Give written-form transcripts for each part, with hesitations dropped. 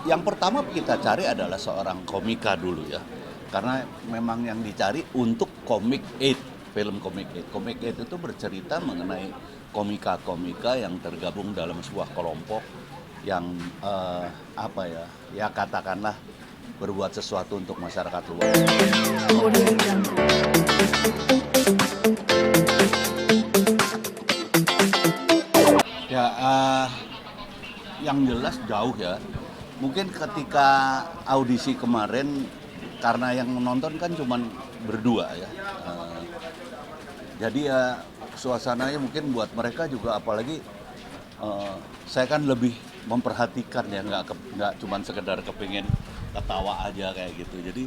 yang pertama kita cari adalah seorang komika dulu ya. Karena memang yang dicari untuk Comic 8, film Comic 8. Comic 8 itu bercerita mengenai komika-komika yang tergabung dalam sebuah kelompok yang apa ya, ya katakanlah berbuat sesuatu untuk masyarakat luas. Ya, yang jelas jauh ya. Mungkin ketika audisi kemarin, karena yang menonton kan cuma berdua ya. Jadi ya suasananya mungkin buat mereka juga, apalagi saya kan lebih memperhatikan ya, nggak cuma sekedar kepingin ketawa aja kayak gitu. Jadi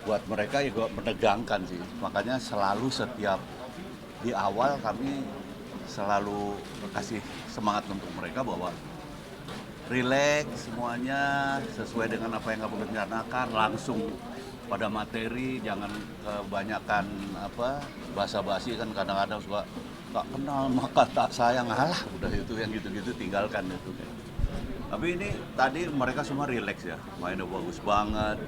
buat mereka juga menegangkan sih. Makanya selalu setiap di awal kami selalu kasih semangat untuk mereka bahwa rileks semuanya, sesuai dengan apa yang kamu rencanakan, langsung pada materi, jangan kebanyakan basa-basi. Kan kadang-kadang suka tak kenal maka tak sayang, alah udah itu yang gitu-gitu tinggalkan itu. Tapi ini tadi mereka semua rileks ya, mainnya bagus banget,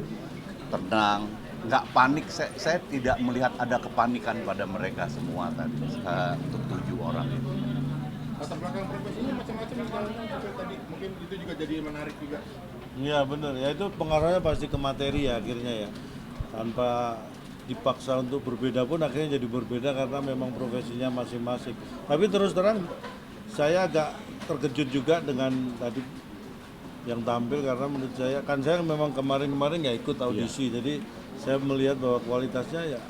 tenang, nggak panik. Saya tidak melihat ada kepanikan pada mereka semua tadi, untuk 7 orang itu. Latar belakang profesinya macam-macam tadi, mungkin itu juga jadi menarik juga. Iya benar, ya itu pengaruhnya pasti ke materi ya akhirnya ya. Tanpa dipaksa untuk berbeda pun akhirnya jadi berbeda karena memang profesinya masing-masing. Tapi terus terang saya agak terkejut juga dengan tadi yang tampil, karena menurut saya kan saya memang kemarin nggak ikut audisi, jadi saya melihat bahwa kualitasnya ya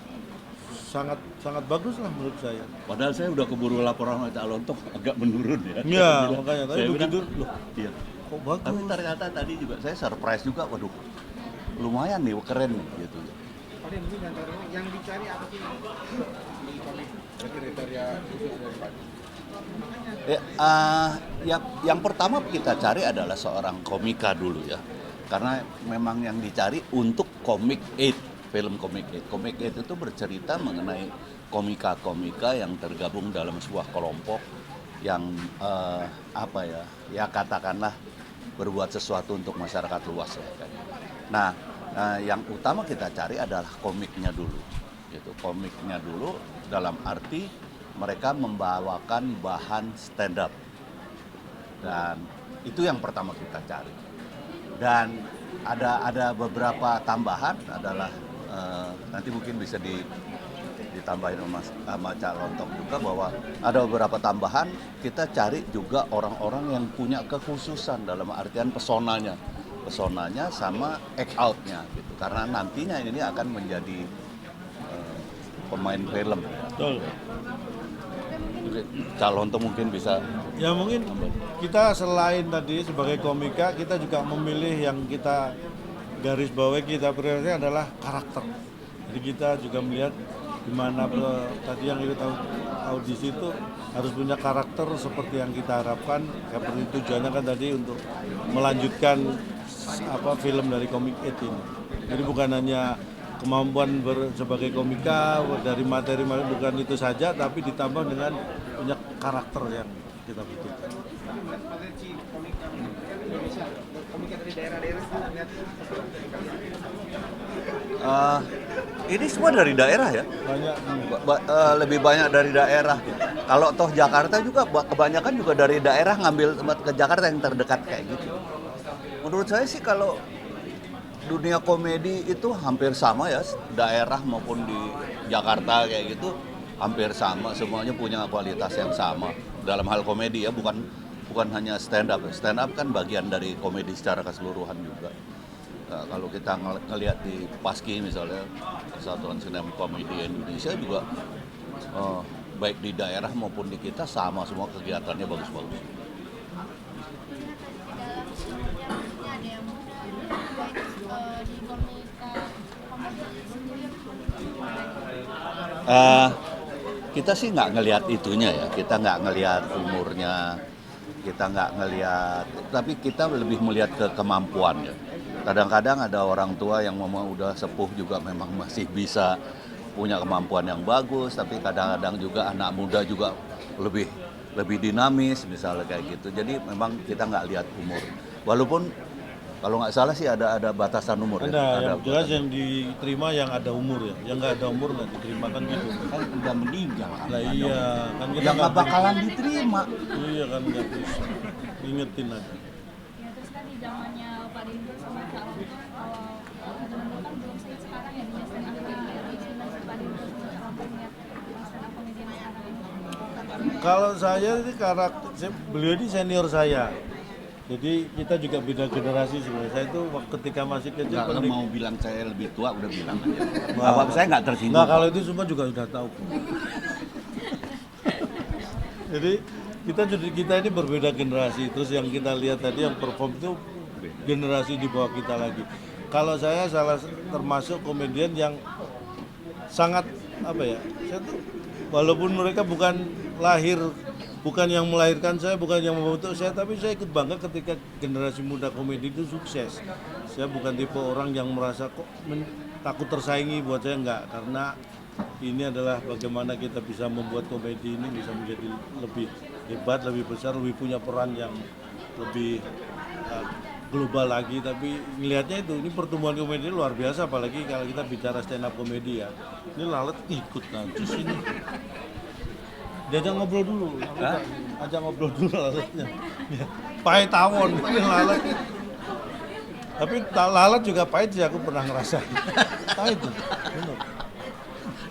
sangat bagus lah menurut saya. Padahal saya udah keburu laporan sama Cak Lontong agak menurun ya. Iya makanya tapi Saya begitu bilang, loh iya. kok bagus. Tapi ternyata tadi juga saya surprise juga, waduh lumayan nih, keren nih gitu. Pak, mungkin antaranya yang dicari apa sih di komik kriteria khusus dari Pak? Yang pertama kita cari adalah seorang komika dulu ya. Karena memang yang dicari untuk Comic 8, film Comic 8. Comic 8 itu bercerita mengenai komika-komika yang tergabung dalam sebuah kelompok yang ya katakanlah berbuat sesuatu untuk masyarakat luas ya. Nah, yang utama kita cari adalah komiknya dulu. Gitu. Komiknya dulu dalam arti mereka membawakan bahan stand up. Dan itu yang pertama kita cari. Dan ada beberapa tambahan adalah nanti mungkin bisa ditambahin sama Cak Lontong juga, bahwa ada beberapa tambahan. Kita cari juga orang-orang yang punya kekhususan dalam artian pesonanya sama act out-nya gitu. Karena nantinya ini akan menjadi pemain film. Betul. Cak Lontong mungkin bisa. Ya mungkin kita selain tadi sebagai komika, kita juga memilih yang kita garis bawahi, kita prioritasnya adalah karakter. Jadi kita juga melihat gimana tadi yang kita audisi itu harus punya karakter seperti yang kita harapkan. Seperti tujuannya kan tadi untuk melanjutkan film dari Comic 8 ini. Jadi bukan hanya kemampuan sebagai komika dari materi bukan itu saja, tapi ditambah dengan punya karakter yang kita butuhkan. Potensi komika Indonesia, komika dari daerah-daerah lihat Ini semua dari daerah ya. Banyak Lebih banyak dari daerah. Kalau toh Jakarta juga kebanyakan juga dari daerah, ngambil tempat ke Jakarta yang terdekat kayak gitu. Menurut saya sih kalau dunia komedi itu hampir sama ya, daerah maupun di Jakarta kayak gitu hampir sama, semuanya punya kualitas yang sama dalam hal komedi ya, bukan hanya stand up. Stand up kan bagian dari komedi secara keseluruhan juga. Nah, kalau kita ngelihat di PASKI misalnya, Persatuan Sinema Komedi Indonesia juga baik di daerah maupun di kita sama, semua kegiatannya bagus-bagus. Kita sih nggak ngelihat itunya ya, kita nggak ngelihat umurnya, kita nggak ngelihat, tapi kita lebih melihat ke kemampuan ya. Kadang-kadang ada orang tua yang memang udah sepuh juga memang masih bisa punya kemampuan yang bagus, tapi kadang-kadang juga anak muda juga lebih dinamis misalnya kayak gitu. Jadi memang kita nggak lihat umur. Walaupun kalau nggak salah sih ada batasan umur Ada, ya. yang jelas yang diterima yang ada umur ya, yang nggak ada umur nggak diterima kan gitu. Kan udah meninggal kan. Lah iya, kan kita Yang nggak bakalan diterima. Iya kan nggak bisa. Ingetin aja. Ya terus kan di zamannya Pak Dendro sama Kak Ron itu zaman dulu kan belum sekarang ya dunia stand up comedy. Gimana sih Pak Dendro sama Kak Ron melihat stand up comedian sekarang ini? Kalau saya ini karakter, beliau ini senior saya. Jadi kita juga beda generasi sebenarnya. Saya itu ketika masih kecil Nggak pendik- mau bilang saya lebih tua udah bilang aja. Wah. Apa saya nggak tersinggung. Nah kalau itu semua juga sudah tahu. Jadi kita ini berbeda generasi. Terus yang kita lihat tadi yang perform itu generasi di bawah kita lagi. Kalau saya termasuk komedian yang sangat apa ya? Saya tuh walaupun mereka bukan yang melahirkan saya, bukan yang membentuk saya, tapi saya ikut bangga ketika generasi muda komedi itu sukses. Saya bukan tipe orang yang merasa kok takut tersaingi, buat saya enggak, karena ini adalah bagaimana kita bisa membuat komedi ini bisa menjadi lebih hebat, lebih besar, lebih punya peran yang lebih global lagi. Tapi ngelihatnya itu, ini pertumbuhan komedi luar biasa, apalagi kalau kita bicara stand up komedi ya. Ini Lalat ikut nanti sini. Diajak ngobrol dulu, ajak ngobrol dulu Lalatnya. Ya, pahit tawon ini Lalat. Tapi Lalat juga pahit sih, aku pernah ngerasain. Pahit tuh, bener.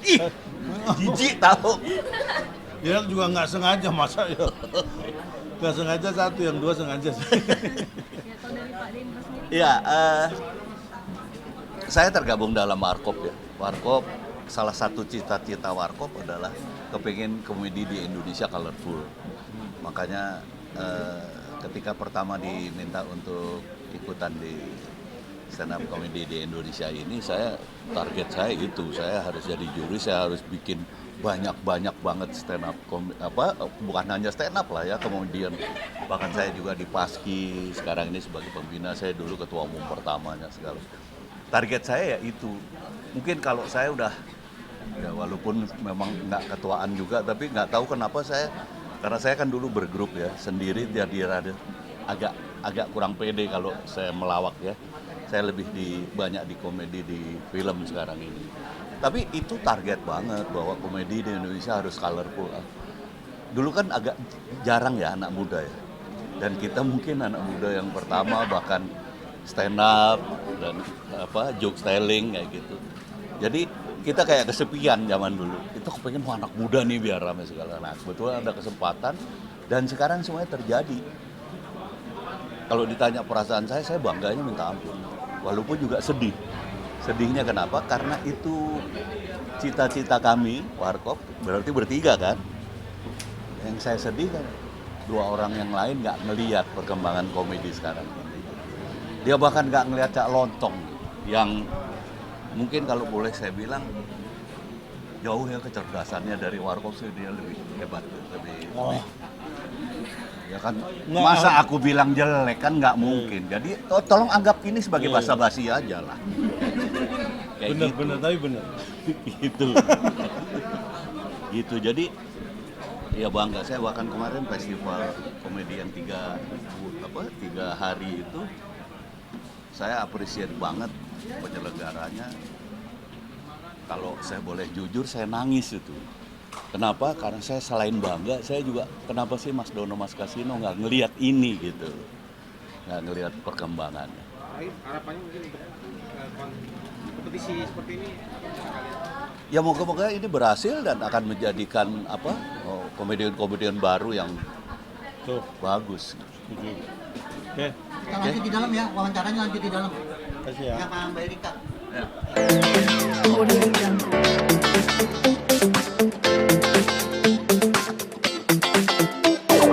Ih, jijik tahu. Dia juga nggak sengaja masa ya. Nggak sengaja satu, yang dua sengaja. Ya kalau dari Pak Dendro sendiri Iya, saya tergabung dalam Warkop ya. Warkop, salah satu cita-cita Warkop adalah kepingin komedi di Indonesia colorful. Makanya ketika pertama diminta untuk ikutan di stand up comedy di Indonesia ini, target saya itu, saya harus jadi juri, saya harus bikin banyak banget stand up bukan hanya stand up lah ya, kemudian bahkan saya juga di Paski sekarang ini sebagai pembina, saya dulu ketua umum pertamanya segala. Target saya ya itu. Mungkin kalau saya udah ya walaupun memang nggak ketuaan juga, tapi nggak tahu kenapa karena saya kan dulu bergrup ya sendiri, jadi agak kurang pede kalau saya melawak ya. Saya lebih banyak di komedi di film sekarang ini. Tapi itu target banget bahwa komedi di Indonesia harus colorful. Dulu kan agak jarang ya anak muda ya. Dan kita mungkin anak muda yang pertama bahkan stand up dan joke telling kayak gitu. Jadi kita kayak kesepian zaman dulu. Kita kepengen anak muda nih biar ramai segala. Nah, kebetulan ada kesempatan dan sekarang semuanya terjadi. Kalau ditanya perasaan saya bangganya minta ampun. Walaupun juga sedih. Sedihnya kenapa? Karena itu cita-cita kami, Warkop, berarti bertiga kan. Yang saya sedih kan, dua orang yang lain nggak ngelihat perkembangan komedi sekarang. Dia bahkan nggak ngelihat Cak Lontong, yang mungkin kalau boleh saya bilang, jauh ya kecerdasannya dari Warkop sih, dia lebih hebat, lebih. Ya kan, masa aku bilang jelek kan nggak mungkin. Jadi tolong anggap ini sebagai basa-basi aja lah. Kayak Bener, tapi bener. gitu. Gitu. Jadi ya bangga, saya bahkan kemarin festival komedi yang 3 hari itu saya appreciate banget penyelenggaranya. Kalau saya boleh jujur, saya nangis itu. Kenapa? Karena saya selain bangga, saya juga kenapa sih Mas Dono, Mas Kasino nggak ngelihat ini gitu, nggak ngelihat perkembangannya. Harapannya mungkin untuk kompetisi seperti ini Ya moga-moga ini berhasil dan akan menjadikan komedian-komedian baru yang bagus. Oke, Kita lanjut di dalam ya, wawancaranya lanjut di dalam. kasih ya. Ya Pak Mbak Erika. Ya. Audio Jungle.